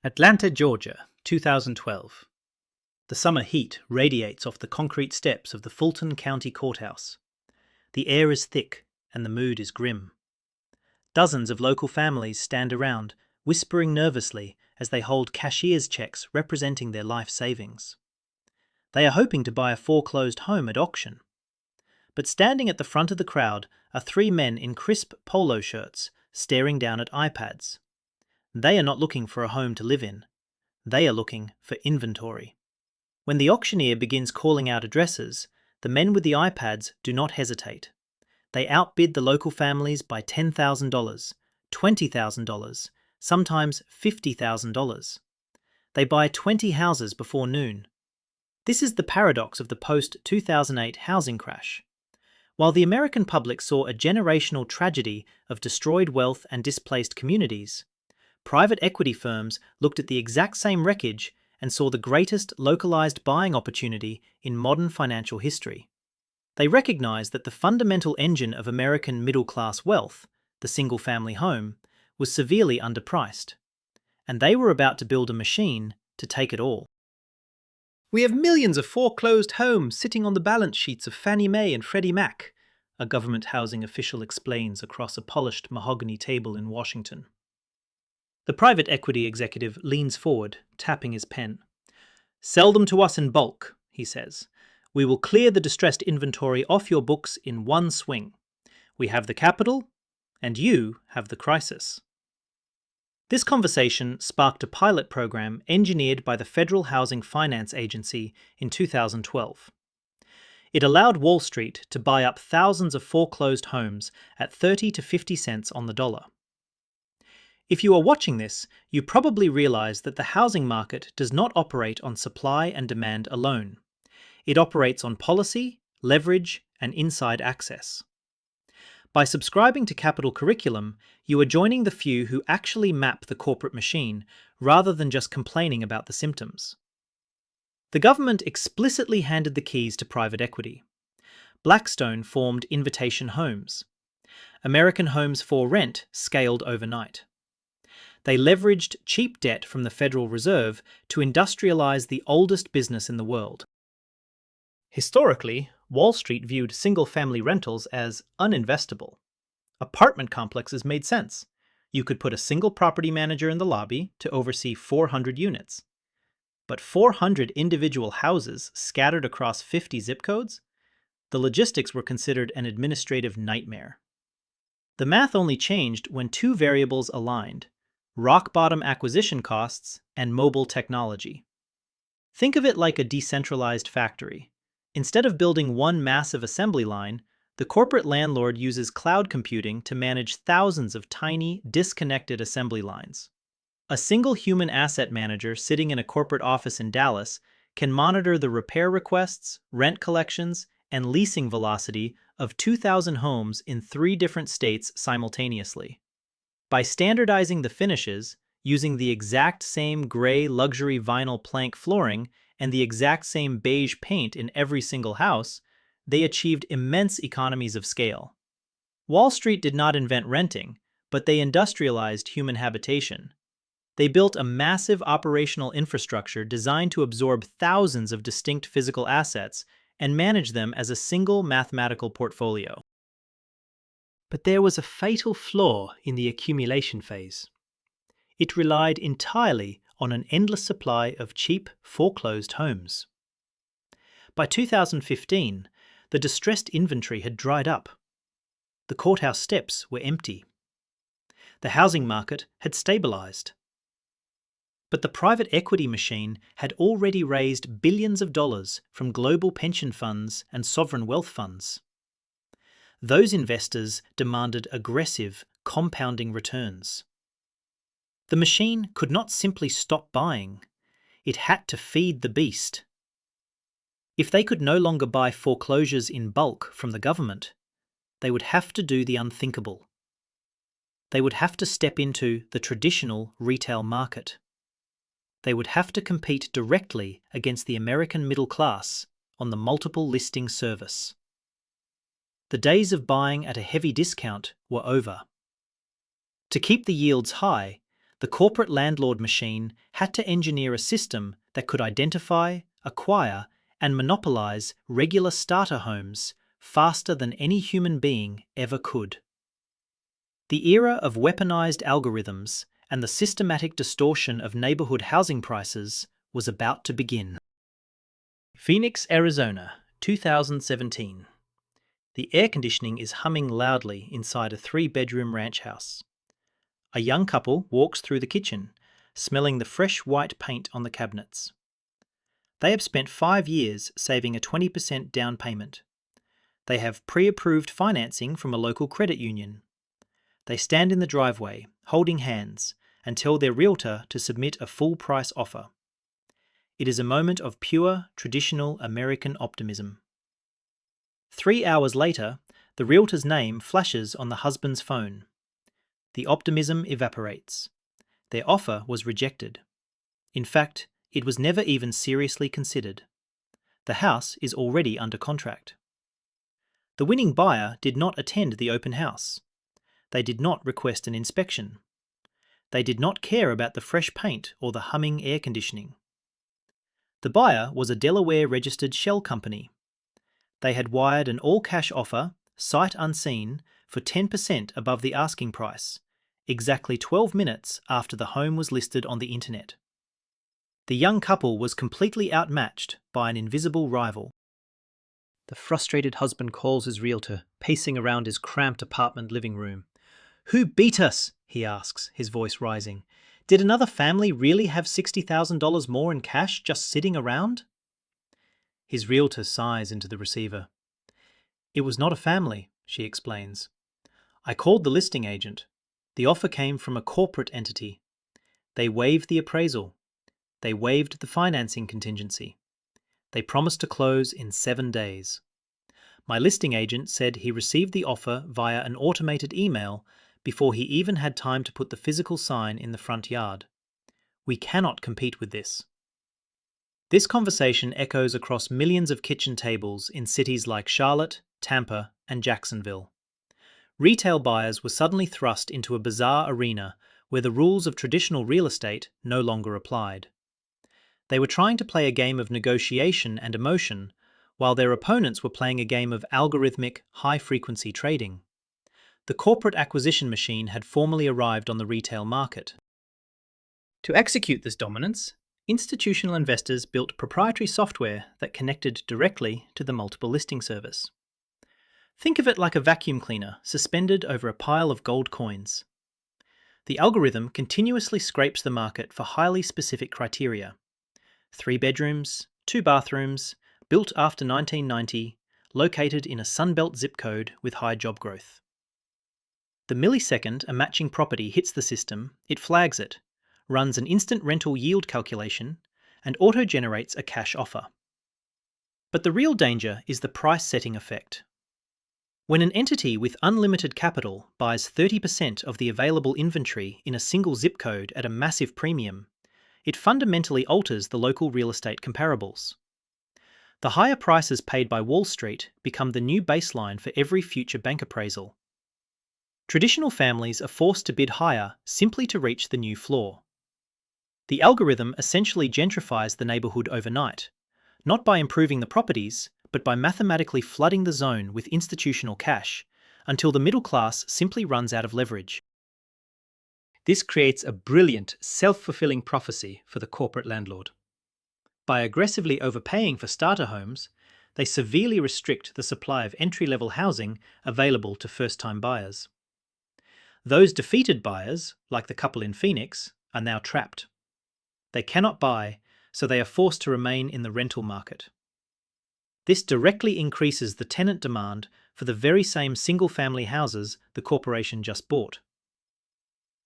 Atlanta, Georgia, 2012. The summer heat radiates off the concrete steps of the Fulton County Courthouse. The air is thick and the mood is grim. Dozens of local families stand around, whispering nervously as they hold cashier's checks representing their life savings. They are hoping to buy a foreclosed home at auction. But standing at the front of the crowd are three men in crisp polo shirts staring down at iPads. They are not looking for a home to live in. They are looking for inventory. When the auctioneer begins calling out addresses, the men with the iPads do not hesitate. They outbid the local families by $10,000, $20,000, sometimes $50,000. They buy 20 houses before noon. This is the paradox of the post-2008 housing crash. While the American public saw a generational tragedy of destroyed wealth and displaced communities, private equity firms looked at the exact same wreckage and saw the greatest localized buying opportunity in modern financial history. They recognized that the fundamental engine of American middle-class wealth, the single-family home, was severely underpriced, and they were about to build a machine to take it all. "We have millions of foreclosed homes sitting on the balance sheets of Fannie Mae and Freddie Mac," a government housing official explains across a polished mahogany table in Washington. The private equity executive leans forward, tapping his pen. "Sell them to us in bulk," he says. "We will clear the distressed inventory off your books in one swing. We have the capital, and you have the crisis." This conversation sparked a pilot program engineered by the Federal Housing Finance Agency in 2012. It allowed Wall Street to buy up thousands of foreclosed homes at 30 to 50 cents on the dollar. If you are watching this, you probably realize that the housing market does not operate on supply and demand alone. It operates on policy, leverage, and inside access. By subscribing to Capital Curriculum, you are joining the few who actually map the corporate machine rather than just complaining about the symptoms. The government explicitly handed the keys to private equity. Blackstone formed Invitation Homes. American Homes for Rent scaled overnight. They leveraged cheap debt from the Federal Reserve to industrialize the oldest business in the world. Historically, Wall Street viewed single-family rentals as uninvestable. Apartment complexes made sense. You could put a single property manager in the lobby to oversee 400 units. But 400 individual houses scattered across 50 zip codes? The logistics were considered an administrative nightmare. The math only changed when two variables aligned: rock-bottom acquisition costs and mobile technology. Think of it like a decentralized factory. Instead of building one massive assembly line, the corporate landlord uses cloud computing to manage thousands of tiny, disconnected assembly lines. A single human asset manager sitting in a corporate office in Dallas can monitor the repair requests, rent collections, and leasing velocity of 2,000 homes in 3 different states simultaneously. By standardizing the finishes, using the exact same gray luxury vinyl plank flooring and the exact same beige paint in every single house, they achieved immense economies of scale. Wall Street did not invent renting, but they industrialized human habitation. They built a massive operational infrastructure designed to absorb thousands of distinct physical assets and manage them as a single mathematical portfolio. But there was a fatal flaw in the accumulation phase. It relied entirely on an endless supply of cheap, foreclosed homes. By 2015, the distressed inventory had dried up. The courthouse steps were empty. The housing market had stabilized. But the private equity machine had already raised billions of dollars from global pension funds and sovereign wealth funds. Those investors demanded aggressive, compounding returns. The machine could not simply stop buying. It had to feed the beast. If they could no longer buy foreclosures in bulk from the government, they would have to do the unthinkable. They would have to step into the traditional retail market. They would have to compete directly against the American middle class on the multiple listing service. The days of buying at a heavy discount were over. To keep the yields high, the corporate landlord machine had to engineer a system that could identify, acquire, and monopolize regular starter homes faster than any human being ever could. The era of weaponized algorithms and the systematic distortion of neighborhood housing prices was about to begin. Phoenix, Arizona, 2017. The air conditioning is humming loudly inside a 3-bedroom ranch house. A young couple walks through the kitchen, smelling the fresh white paint on the cabinets. They have spent 5 years saving a 20% down payment. They have pre-approved financing from a local credit union. They stand in the driveway, holding hands, and tell their realtor to submit a full-price offer. It is a moment of pure, traditional American optimism. 3 hours later, the realtor's name flashes on the husband's phone. The optimism evaporates. Their offer was rejected. In fact, it was never even seriously considered. The house is already under contract. The winning buyer did not attend the open house. They did not request an inspection. They did not care about the fresh paint or the humming air conditioning. The buyer was a Delaware-registered shell company. They had wired an all-cash offer, sight unseen, for 10% above the asking price, exactly 12 minutes after the home was listed on the internet. The young couple was completely outmatched by an invisible rival. The frustrated husband calls his realtor, pacing around his cramped apartment living room. "Who beat us?" he asks, his voice rising. "Did another family really have $60,000 more in cash just sitting around?" His realtor sighs into the receiver. "It was not a family," she explains. "I called the listing agent. The offer came from a corporate entity. They waived the appraisal. They waived the financing contingency. They promised to close in 7 days. My listing agent said he received the offer via an automated email before he even had time to put the physical sign in the front yard. We cannot compete with this." This conversation echoes across millions of kitchen tables in cities like Charlotte, Tampa, and Jacksonville. Retail buyers were suddenly thrust into a bizarre arena where the rules of traditional real estate no longer applied. They were trying to play a game of negotiation and emotion, while their opponents were playing a game of algorithmic, high-frequency trading. The corporate acquisition machine had formally arrived on the retail market. To execute this dominance, institutional investors built proprietary software that connected directly to the multiple listing service. Think of it like a vacuum cleaner suspended over a pile of gold coins. The algorithm continuously scrapes the market for highly specific criteria. 3 bedrooms, 2 bathrooms, built after 1990, located in a Sunbelt zip code with high job growth. The millisecond a matching property hits the system, it flags it, runs an instant rental yield calculation, and auto-generates a cash offer. But the real danger is the price-setting effect. When an entity with unlimited capital buys 30% of the available inventory in a single zip code at a massive premium, it fundamentally alters the local real estate comparables. The higher prices paid by Wall Street become the new baseline for every future bank appraisal. Traditional families are forced to bid higher simply to reach the new floor. The algorithm essentially gentrifies the neighborhood overnight, not by improving the properties, but by mathematically flooding the zone with institutional cash until the middle class simply runs out of leverage. This creates a brilliant, self-fulfilling prophecy for the corporate landlord. By aggressively overpaying for starter homes, they severely restrict the supply of entry-level housing available to first-time buyers. Those defeated buyers, like the couple in Phoenix, are now trapped. They cannot buy, so they are forced to remain in the rental market. This directly increases the tenant demand for the very same single-family houses the corporation just bought.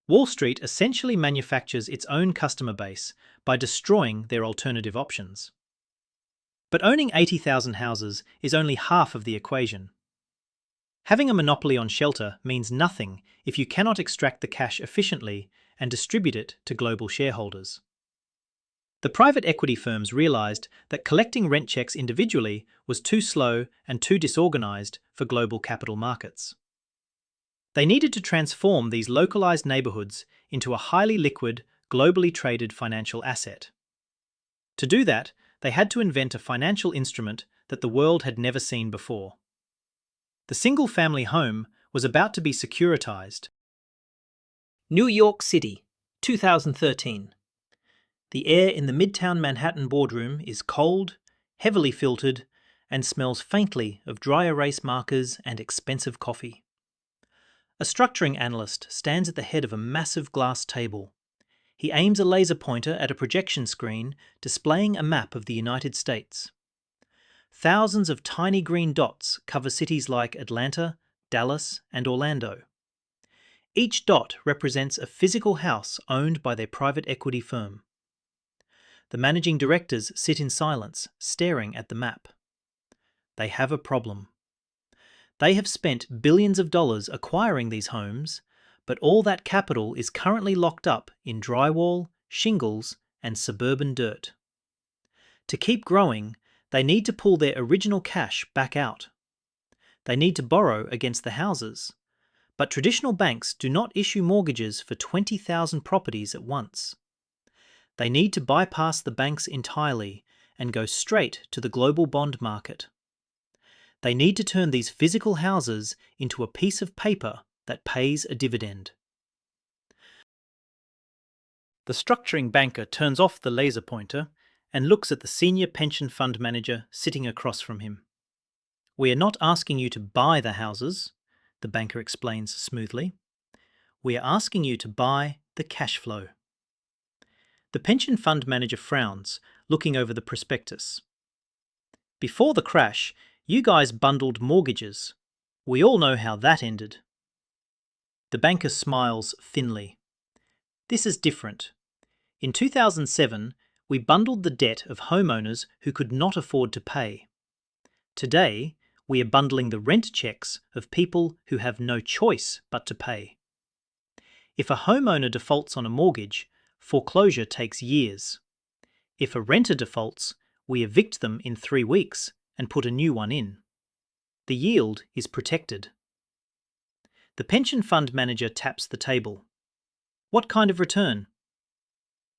Wall Street essentially manufactures its own customer base by destroying their alternative options. But owning 80,000 houses is only half of the equation. Having a monopoly on shelter means nothing if you cannot extract the cash efficiently and distribute it to global shareholders. The private equity firms realized that collecting rent checks individually was too slow and too disorganized for global capital markets. They needed to transform these localized neighborhoods into a highly liquid, globally traded financial asset. To do that, they had to invent a financial instrument that the world had never seen before. The single-family home was about to be securitized. New York City, 2013. The air in the Midtown Manhattan boardroom is cold, heavily filtered, and smells faintly of dry erase markers and expensive coffee. A structuring analyst stands at the head of a massive glass table. He aims a laser pointer at a projection screen displaying a map of the United States. Thousands of tiny green dots cover cities like Atlanta, Dallas, and Orlando. Each dot represents a physical house owned by their private equity firm. The managing directors sit in silence, staring at the map. They have a problem. They have spent billions of dollars acquiring these homes, but all that capital is currently locked up in drywall, shingles, and suburban dirt. To keep growing, they need to pull their original cash back out. They need to borrow against the houses, but traditional banks do not issue mortgages for 20,000 properties at once. They need to bypass the banks entirely and go straight to the global bond market. They need to turn these physical houses into a piece of paper that pays a dividend. The structuring banker turns off the laser pointer and looks at the senior pension fund manager sitting across from him. "We are not asking you to buy the houses," the banker explains smoothly. "We are asking you to buy the cash flow." The pension fund manager frowns, looking over the prospectus. "Before the crash, you guys bundled mortgages. We all know how that ended." The banker smiles thinly. "This is different. In 2007, we bundled the debt of homeowners who could not afford to pay. Today, we are bundling the rent checks of people who have no choice but to pay. If a homeowner defaults on a mortgage, foreclosure takes years. If a renter defaults, we evict them in 3 weeks and put a new one in. The yield is protected." The pension fund manager taps the table. "What kind of return?"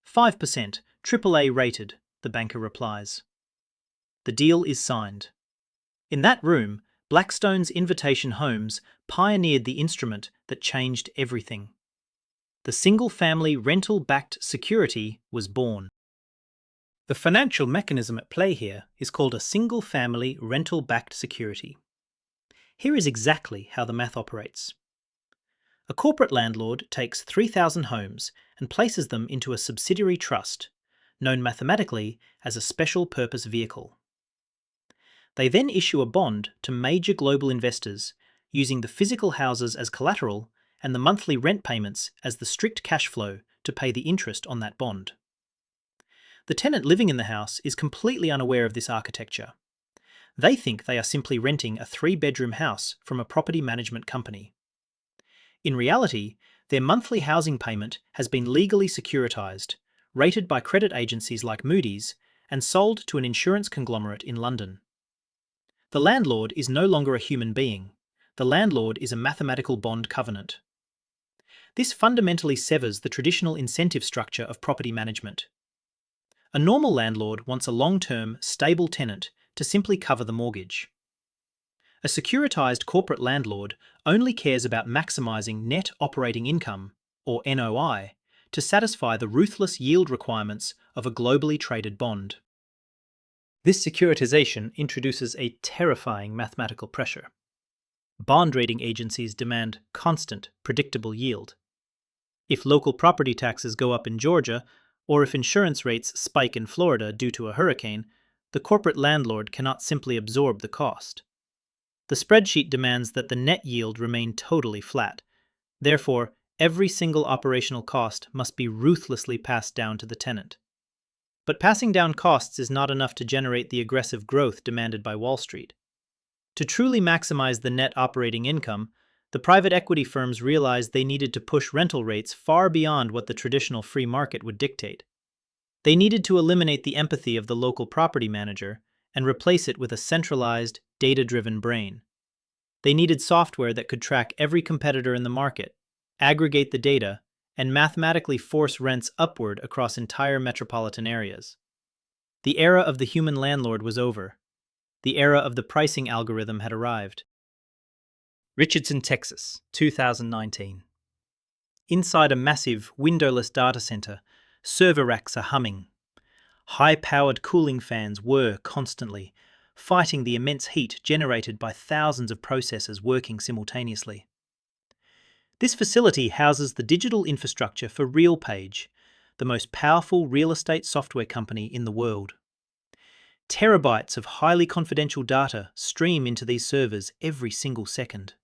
5%, AAA rated, the banker replies. The deal is signed. In that room, Blackstone's Invitation Homes pioneered the instrument that changed everything. The single-family rental-backed security was born. The financial mechanism at play here is called a single-family rental-backed security. Here is exactly how the math operates. A corporate landlord takes 3,000 homes and places them into a subsidiary trust, known mathematically as a special purpose vehicle. They then issue a bond to major global investors, using the physical houses as collateral and the monthly rent payments as the strict cash flow to pay the interest on that bond. The tenant living in the house is completely unaware of this architecture. They think they are simply renting a 3-bedroom house from a property management company. In reality, their monthly housing payment has been legally securitized, rated by credit agencies like Moody's, and sold to an insurance conglomerate in London. The landlord is no longer a human being. The landlord is a mathematical bond covenant. This fundamentally severs the traditional incentive structure of property management. A normal landlord wants a long-term, stable tenant to simply cover the mortgage. A securitized corporate landlord only cares about maximizing net operating income, or NOI, to satisfy the ruthless yield requirements of a globally traded bond. This securitization introduces a terrifying mathematical pressure. Bond rating agencies demand constant, predictable yield. If local property taxes go up in Georgia, or if insurance rates spike in Florida due to a hurricane, the corporate landlord cannot simply absorb the cost. The spreadsheet demands that the net yield remain totally flat. Therefore, every single operational cost must be ruthlessly passed down to the tenant. But passing down costs is not enough to generate the aggressive growth demanded by Wall Street. To truly maximize the net operating income, the private equity firms realized they needed to push rental rates far beyond what the traditional free market would dictate. They needed to eliminate the empathy of the local property manager and replace it with a centralized, data-driven brain. They needed software that could track every competitor in the market, aggregate the data, and mathematically force rents upward across entire metropolitan areas. The era of the human landlord was over. The era of the pricing algorithm had arrived. Richardson, Texas, 2019. Inside a massive, windowless data center, server racks are humming. High-powered cooling fans whir constantly, fighting the immense heat generated by thousands of processors working simultaneously. This facility houses the digital infrastructure for RealPage, the most powerful real estate software company in the world. Terabytes of highly confidential data stream into these servers every single second.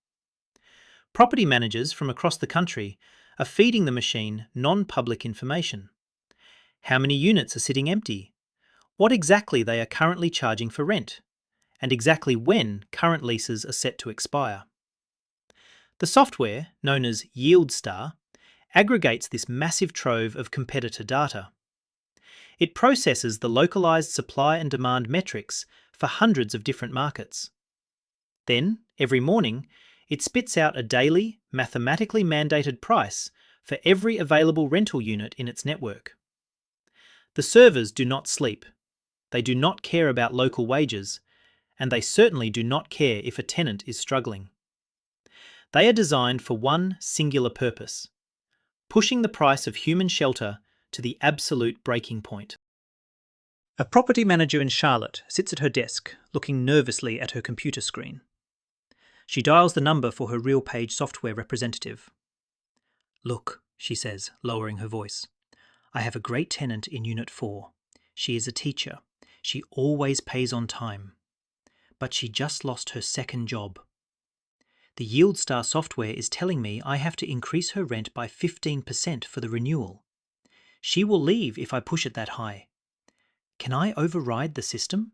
Property managers from across the country are feeding the machine non-public information. How many units are sitting empty? What exactly they are currently charging for rent? And exactly when current leases are set to expire. The software, known as YieldStar, aggregates this massive trove of competitor data. It processes the localized supply and demand metrics for hundreds of different markets. Then, every morning, it spits out a daily, mathematically mandated price for every available rental unit in its network. The servers do not sleep. They do not care about local wages, and they certainly do not care if a tenant is struggling. They are designed for one singular purpose: pushing the price of human shelter to the absolute breaking point. A property manager in Charlotte sits at her desk, looking nervously at her computer screen. She dials the number for her RealPage software representative. "Look," she says, lowering her voice. "I have a great tenant in Unit 4. She is a teacher. She always pays on time. But she just lost her second job. The YieldStar software is telling me I have to increase her rent by 15% for the renewal. She will leave if I push it that high. Can I override the system?"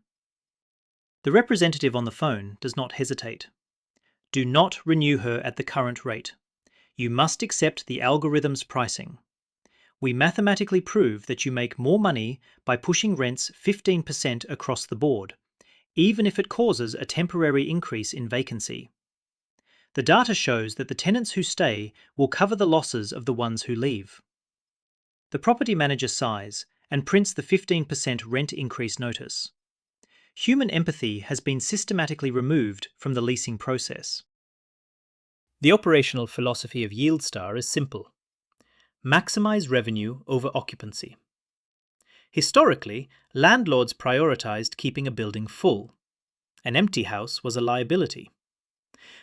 The representative on the phone does not hesitate. "Do not renew her at the current rate. You must accept the algorithm's pricing. We mathematically prove that you make more money by pushing rents 15% across the board, even if it causes a temporary increase in vacancy. The data shows that the tenants who stay will cover the losses of the ones who leave." The property manager sighs and prints the 15% rent increase notice. Human empathy has been systematically removed from the leasing process. The operational philosophy of YieldStar is simple: maximize revenue over occupancy. Historically, landlords prioritized keeping a building full. An empty house was a liability.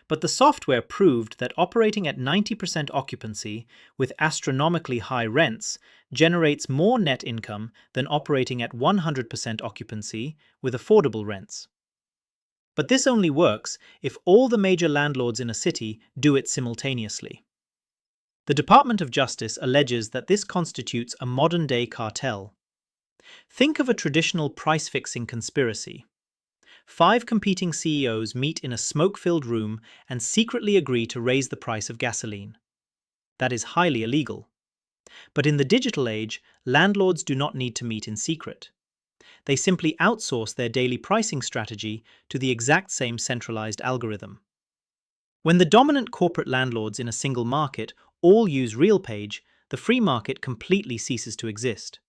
But the software proved that operating at 90% occupancy with astronomically high rents generates more net income than operating at 100% occupancy with affordable rents. But this only works if all the major landlords in a city do it simultaneously. The Department of Justice alleges that this constitutes a modern-day cartel. Think of a traditional price-fixing conspiracy. 5 competing CEOs meet in a smoke-filled room and secretly agree to raise the price of gasoline. That is highly illegal. But in the digital age, landlords do not need to meet in secret. They simply outsource their daily pricing strategy to the exact same centralized algorithm. When the dominant corporate landlords in a single market all use RealPage, the free market completely ceases to exist.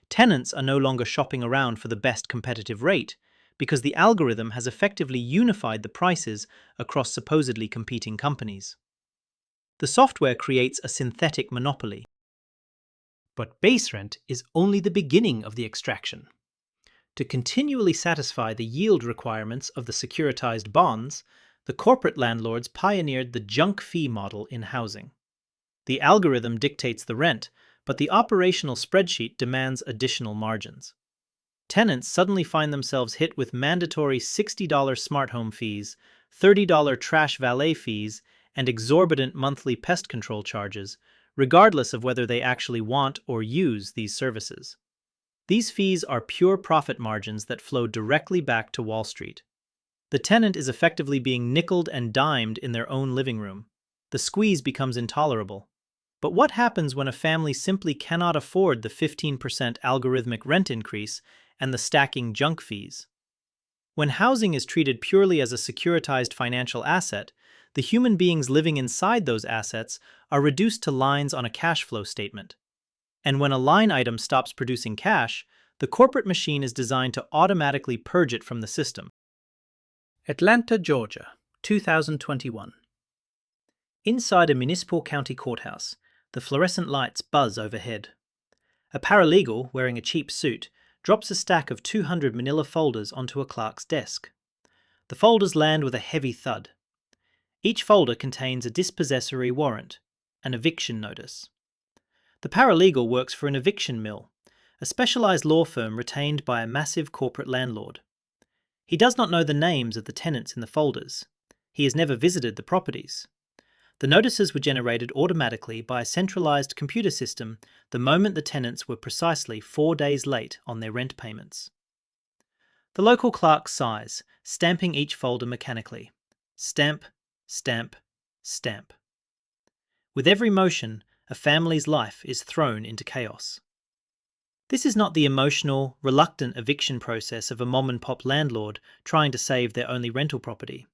Tenants are no longer shopping around for the best competitive rate, because the algorithm has effectively unified the prices across supposedly competing companies. The software creates a synthetic monopoly. But base rent is only the beginning of the extraction. To continually satisfy the yield requirements of the securitized bonds, the corporate landlords pioneered the junk fee model in housing. The algorithm dictates the rent, but the operational spreadsheet demands additional margins. Tenants suddenly find themselves hit with mandatory $60 smart home fees, $30 trash valet fees, and exorbitant monthly pest control charges, regardless of whether they actually want or use these services. These fees are pure profit margins that flow directly back to Wall Street. The tenant is effectively being nickeled and dimed in their own living room. The squeeze becomes intolerable. But what happens when a family simply cannot afford the 15% algorithmic rent increase and the stacking junk fees? When housing is treated purely as a securitized financial asset, the human beings living inside those assets are reduced to lines on a cash flow statement. And when a line item stops producing cash, the corporate machine is designed to automatically purge it from the system. Atlanta, Georgia, 2021. Inside a municipal county courthouse, the fluorescent lights buzz overhead. A paralegal, wearing a cheap suit, drops a stack of 200 manila folders onto a clerk's desk. The folders land with a heavy thud. Each folder contains a dispossessory warrant, an eviction notice. The paralegal works for an eviction mill, a specialized law firm retained by a massive corporate landlord. He does not know the names of the tenants in the folders. He has never visited the properties. The notices were generated automatically by a centralized computer system the moment the tenants were precisely 4 days late on their rent payments. The local clerk sighs, stamping each folder mechanically. Stamp, stamp, stamp. With every motion, a family's life is thrown into chaos. This is not the emotional, reluctant eviction process of a mom-and-pop landlord trying to save their only rental property.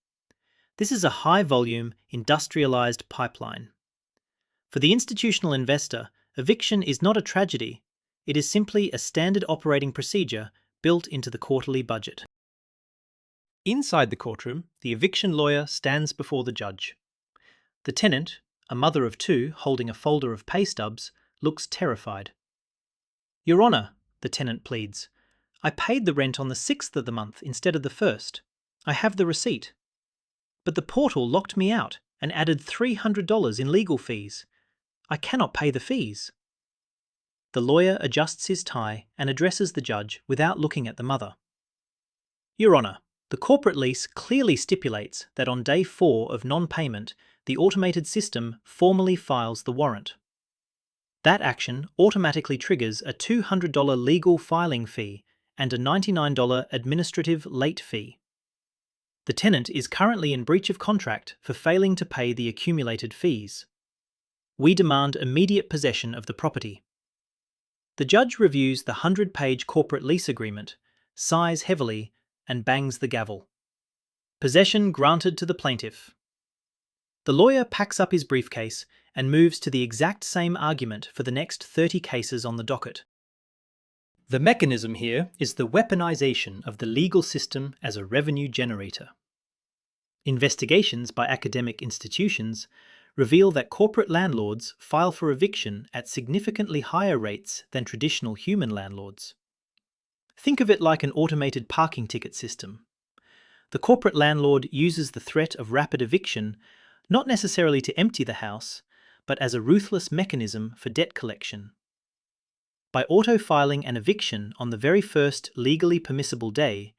This is a high-volume, industrialized pipeline. For the institutional investor, eviction is not a tragedy. It is simply a standard operating procedure built into the quarterly budget. Inside the courtroom, the eviction lawyer stands before the judge. The tenant, a mother of two holding a folder of pay stubs, looks terrified. "Your Honour," the tenant pleads, "I paid the rent on the 6th of the month instead of the 1st. I have the receipt. But the portal locked me out and added $300 in legal fees. I cannot pay the fees." The lawyer adjusts his tie and addresses the judge without looking at the mother. "Your Honour, the corporate lease clearly stipulates that on day 4 of non-payment, the automated system formally files the warrant. That action automatically triggers a $200 legal filing fee and a $99 administrative late fee. The tenant is currently in breach of contract for failing to pay the accumulated fees. We demand immediate possession of the property." The judge reviews the 100-page corporate lease agreement, sighs heavily, and bangs the gavel. Possession granted to the plaintiff. The lawyer packs up his briefcase and moves to the exact same argument for the next 30 cases on the docket. The mechanism here is the weaponization of the legal system as a revenue generator. Investigations by academic institutions reveal that corporate landlords file for eviction at significantly higher rates than traditional human landlords. Think of it like an automated parking ticket system. The corporate landlord uses the threat of rapid eviction not necessarily to empty the house, but as a ruthless mechanism for debt collection. By auto-filing an eviction on the very first legally permissible day,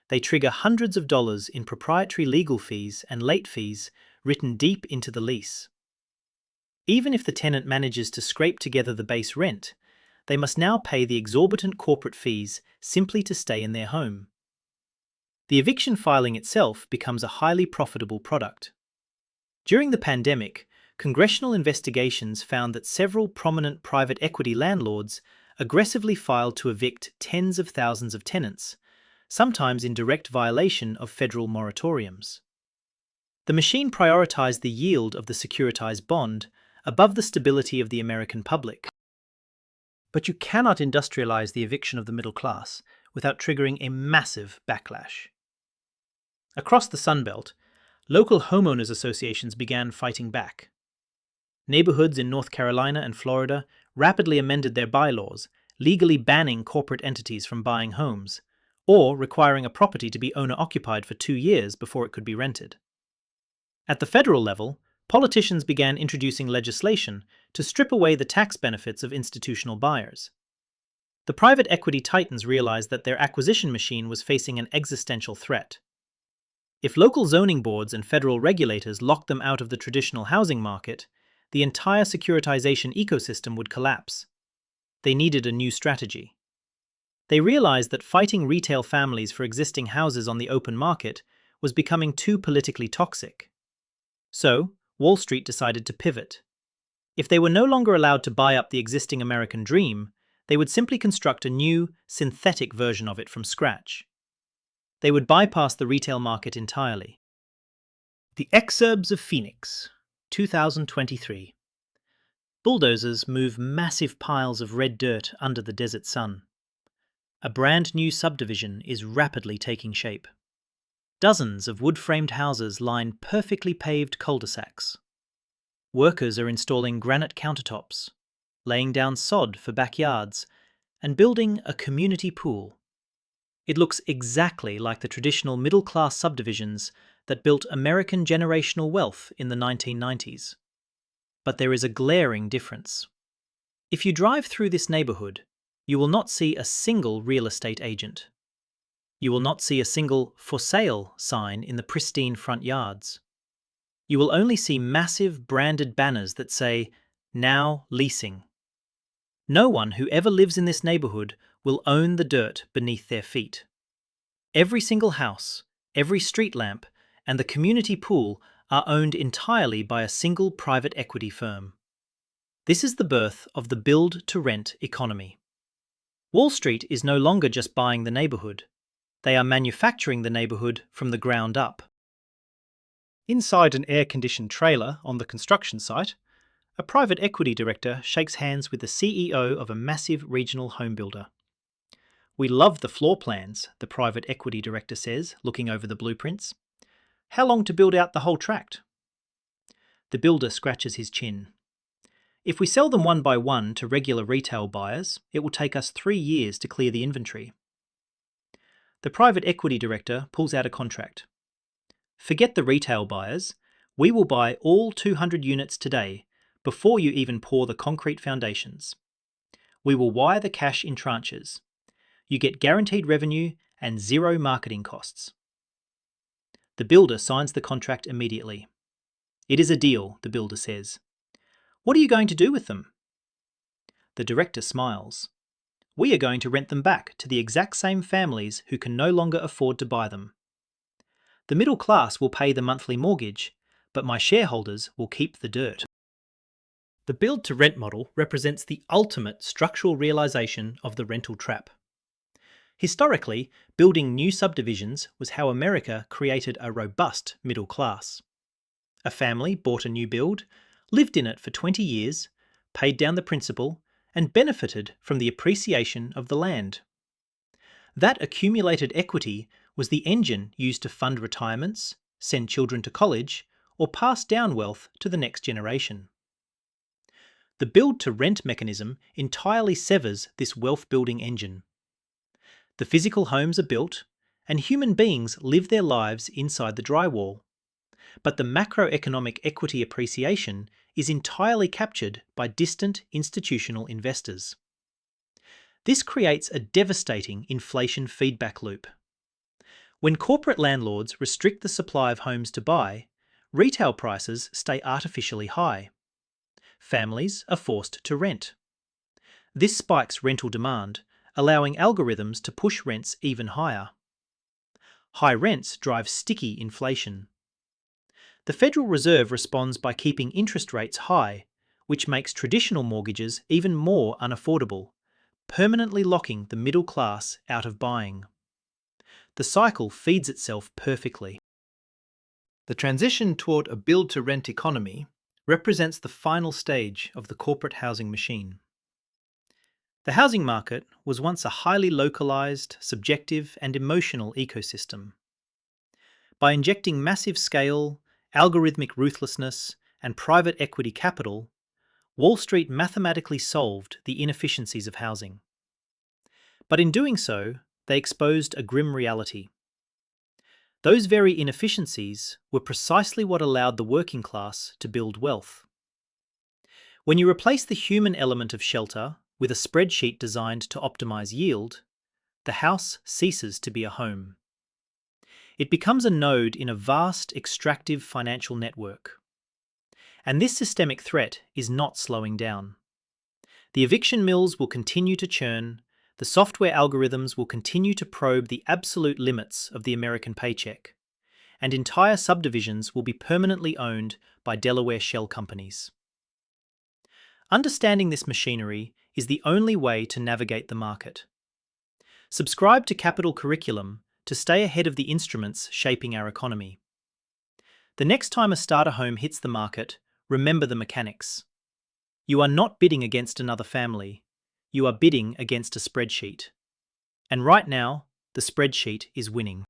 they trigger hundreds of dollars in proprietary legal fees and late fees written deep into the lease. Even if the tenant manages to scrape together the base rent, they must now pay the exorbitant corporate fees simply to stay in their home. The eviction filing itself becomes a highly profitable product. During the pandemic, congressional investigations found that several prominent private equity landlords aggressively filed to evict tens of thousands of tenants, sometimes in direct violation of federal moratoriums. The machine prioritized the yield of the securitized bond above the stability of the American public. But you cannot industrialize the eviction of the middle class without triggering a massive backlash. Across the Sun Belt, local homeowners associations began fighting back. Neighborhoods in North Carolina and Florida rapidly amended their bylaws, legally banning corporate entities from buying homes, or requiring a property to be owner-occupied for 2 years before it could be rented. At the federal level, politicians began introducing legislation to strip away the tax benefits of institutional buyers. The private equity titans realized that their acquisition machine was facing an existential threat. If local zoning boards and federal regulators locked them out of the traditional housing market, the entire securitization ecosystem would collapse. They needed a new strategy. They realized that fighting retail families for existing houses on the open market was becoming too politically toxic. So, Wall Street decided to pivot. If they were no longer allowed to buy up the existing American dream, they would simply construct a new, synthetic version of it from scratch. They would bypass the retail market entirely. The exurbs of Phoenix, 2023. Bulldozers move massive piles of red dirt under the desert sun. A brand new subdivision is rapidly taking shape. Dozens of wood-framed houses line perfectly paved cul-de-sacs. Workers are installing granite countertops, laying down sod for backyards, and building a community pool. It looks exactly like the traditional middle-class subdivisions that built American generational wealth in the 1990s. But there is a glaring difference. If you drive through this neighborhood, you will not see a single real estate agent. You will not see a single "for sale" sign in the pristine front yards. You will only see massive branded banners that say, "Now leasing." No one who ever lives in this neighborhood will own the dirt beneath their feet. Every single house, every street lamp, and the community pool are owned entirely by a single private equity firm. This is the birth of the build-to-rent economy. Wall Street is no longer just buying the neighborhood. They are manufacturing the neighborhood from the ground up. Inside an air-conditioned trailer on the construction site, a private equity director shakes hands with the CEO of a massive regional home builder. "We love the floor plans," the private equity director says, looking over the blueprints. "How long to build out the whole tract?" The builder scratches his chin. "If we sell them one by one to regular retail buyers, it will take us 3 years to clear the inventory." The private equity director pulls out a contract. "Forget the retail buyers. We will buy all 200 units today, before you even pour the concrete foundations. We will wire the cash in tranches. You get guaranteed revenue and 0 marketing costs." The builder signs the contract immediately. "It is a deal," the builder says. "What are you going to do with them?" The director smiles. "We are going to rent them back to the exact same families who can no longer afford to buy them. The middle class will pay the monthly mortgage, but my shareholders will keep the dirt." The build-to-rent model represents the ultimate structural realization of the rental trap. Historically, building new subdivisions was how America created a robust middle class. A family bought a new build, lived in it for 20 years, paid down the principal, and benefited from the appreciation of the land. That accumulated equity was the engine used to fund retirements, send children to college, or pass down wealth to the next generation. The build-to-rent mechanism entirely severs this wealth-building engine. The physical homes are built, and human beings live their lives inside the drywall. But the macroeconomic equity appreciation is entirely captured by distant institutional investors. This creates a devastating inflation feedback loop. When corporate landlords restrict the supply of homes to buy, retail prices stay artificially high. Families are forced to rent. This spikes rental demand, allowing algorithms to push rents even higher. High rents drive sticky inflation. The Federal Reserve responds by keeping interest rates high, which makes traditional mortgages even more unaffordable, permanently locking the middle class out of buying. The cycle feeds itself perfectly. The transition toward a build-to-rent economy represents the final stage of the corporate housing machine. The housing market was once a highly localized, subjective, and emotional ecosystem. By injecting massive scale, algorithmic ruthlessness, and private equity capital, Wall Street mathematically solved the inefficiencies of housing. But in doing so, they exposed a grim reality. Those very inefficiencies were precisely what allowed the working class to build wealth. When you replace the human element of shelter with a spreadsheet designed to optimize yield, the house ceases to be a home. It becomes a node in a vast, extractive financial network. And this systemic threat is not slowing down. The eviction mills will continue to churn, the software algorithms will continue to probe the absolute limits of the American paycheck, and entire subdivisions will be permanently owned by Delaware shell companies. Understanding this machinery is the only way to navigate the market. Subscribe to Capital Curriculum to stay ahead of the instruments shaping our economy. The next time a starter home hits the market, remember the mechanics. You are not bidding against another family. You are bidding against a spreadsheet. And right now, the spreadsheet is winning.